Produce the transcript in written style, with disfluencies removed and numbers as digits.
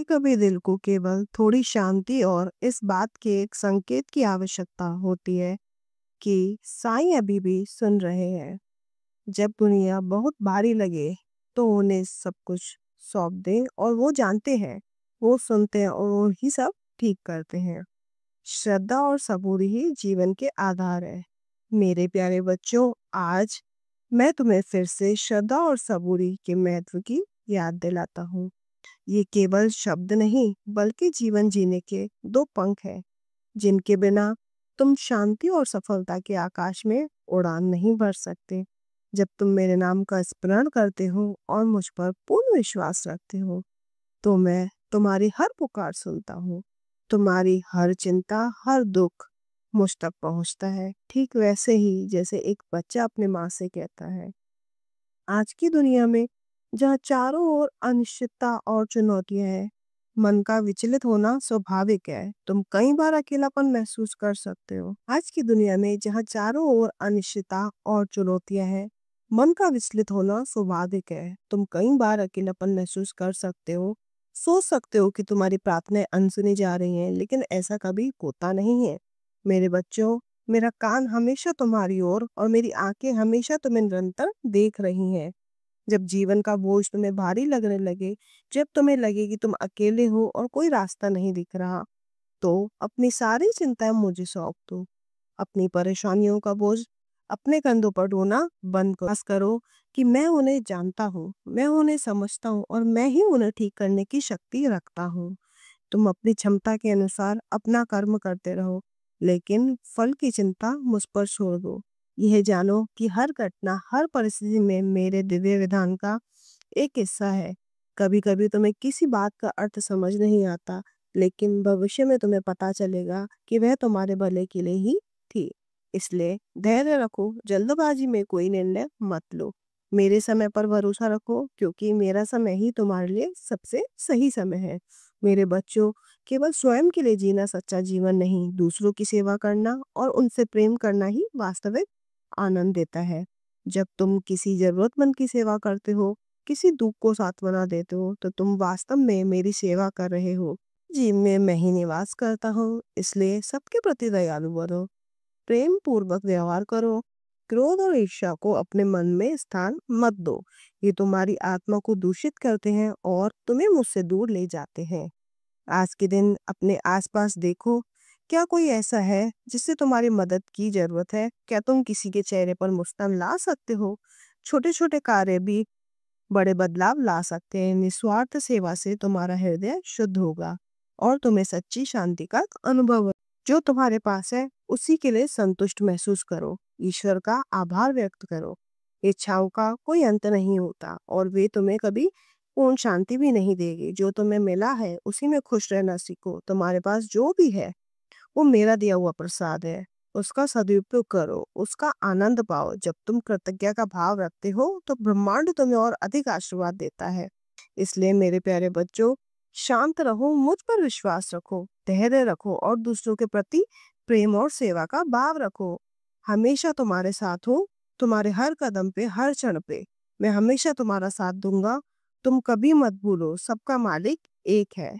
कभी दिल को केवल थोड़ी शांति और इस बात के एक संकेत की आवश्यकता होती है कि साईं अभी भी सुन रहे हैं। जब दुनिया बहुत भारी लगे तो उन्हें सब कुछ सौंप दें और वो जानते हैं, वो सुनते हैं और वो ही सब ठीक करते हैं। श्रद्धा और सबूरी ही जीवन के आधार है। मेरे प्यारे बच्चों, आज मैं तुम्हें फिर से श्रद्धा और सबूरी के महत्व की याद दिलाता हूँ। ये केवल शब्द नहीं बल्कि जीवन जीने के दो पंख हैं, जिनके बिना तुम शांति और सफलता के आकाश में उड़ान नहीं भर सकते। जब तुम मेरे नाम का स्मरण करते हो और मुझ पर पूर्ण विश्वास रखते हो, तो मैं तुम्हारी हर पुकार सुनता हूँ। तुम्हारी हर चिंता, हर दुख मुझ तक पहुँचता है, ठीक वैसे ही जैसे एक बच्चा अपने माँ से कहता है। आज की दुनिया में जहाँ चारों ओर अनिश्चितता और चुनौतियां हैं, मन का विचलित होना स्वाभाविक है। तुम कई बार अकेलापन महसूस कर सकते हो। आज की दुनिया में जहाँ चारों ओर अनिश्चितता और चुनौतियां हैं, मन का विचलित होना स्वाभाविक है। तुम कई बार अकेलापन महसूस कर सकते हो। सोच सकते हो कि तुम्हारी प्रार्थनाएं अनसुनी जा रही हैं, लेकिन ऐसा कभी होता नहीं है। मेरे बच्चों, मेरा कान हमेशा तुम्हारी ओर और मेरी आंखें हमेशा तुम्हें निरंतर देख रही हैं। जब जीवन का बोझ तुम्हें भारी लगने लगे, जब तुम्हें लगे कि तुम अकेले हो और कोई रास्ता नहीं दिख रहा, तो अपनी सारी चिंताएं मुझे सौंप दो। अपनी परेशानियों का बोझ अपने कंधों पर ढोना बंद करो। बस करो कि मैं उन्हें जानता हूँ, मैं उन्हें समझता हूँ और मैं ही उन्हें ठीक करने की शक्ति रखता हूँ। तुम अपनी क्षमता के अनुसार अपना कर्म करते रहो, लेकिन फल की चिंता मुझ पर छोड़ दो। यह जानो कि हर घटना, हर परिस्थिति में मेरे दिव्य विधान का एक हिस्सा है। कभी कभी तुम्हें किसी बात का अर्थ समझ नहीं आता, लेकिन भविष्य में तुम्हें पता चलेगा कि वह तुम्हारे भले के लिए ही थी। इसलिए धैर्य रखो, जल्दबाजी में कोई निर्णय मत लो। मेरे समय पर भरोसा रखो, क्योंकि मेरा समय ही तुम्हारे लिए सबसे सही समय है। मेरे बच्चों, केवल स्वयं के लिए जीना सच्चा जीवन नहीं, दूसरों की सेवा करना और उनसे प्रेम करना ही वास्तविक आनंद देता है। जब तुम किसी जरूरतमंद की सेवा करते हो, किसी दुख को सांत्वना देते हो, तो तुम वास्तव में मेरी सेवा कर रहे हो। जी, मैं ही निवास करता हूँ, इसलिए सबके प्रति दयालु बनो, प्रेम पूर्वक व्यवहार करो। क्रोध और ईर्ष्या को अपने मन में स्थान मत दो। ये तुम्हारी आत्मा को दूषित करते हैं और तुम्हें मुझसे दूर ले जाते हैं। आज के दिन अपने आसपास देखो, क्या कोई ऐसा है जिससे तुम्हारी मदद की जरूरत है? क्या तुम किसी के चेहरे पर मुस्कान ला सकते हो? छोटे छोटे कार्य भी बड़े बदलाव ला सकते हैं। निस्वार्थ सेवा से तुम्हारा हृदय शुद्ध होगा और तुम्हें सच्ची शांति का अनुभव हो। जो तुम्हारे पास है उसी के लिए संतुष्ट महसूस करो। ईश्वर का आभार व्यक्त करो। इच्छाओं का कोई अंत नहीं होता और वे तुम्हें कभी पूर्ण शांति भी नहीं देगी। जो तुम्हें मिला है उसी में खुश रहना सीखो। तुम्हारे पास जो भी है वो मेरा दिया हुआ प्रसाद है। उसका सदुपयोग करो, उसका आनंद पाओ। जब तुम कृतज्ञता का भाव रखते हो तो ब्रह्मांड तुम्हें और अधिक आशीर्वाद देता है। इसलिए मेरे प्यारे बच्चों, शांत रहो, मुझ पर विश्वास रखो, धैर्य रखो और दूसरों के प्रति प्रेम और सेवा का भाव रखो। हमेशा तुम्हारे साथ हूँ, तुम्हारे हर कदम पे, हर क्षण पे। मैं हमेशा तुम्हारा साथ दूंगा। तुम कभी मत भूलो, सबका मालिक एक है।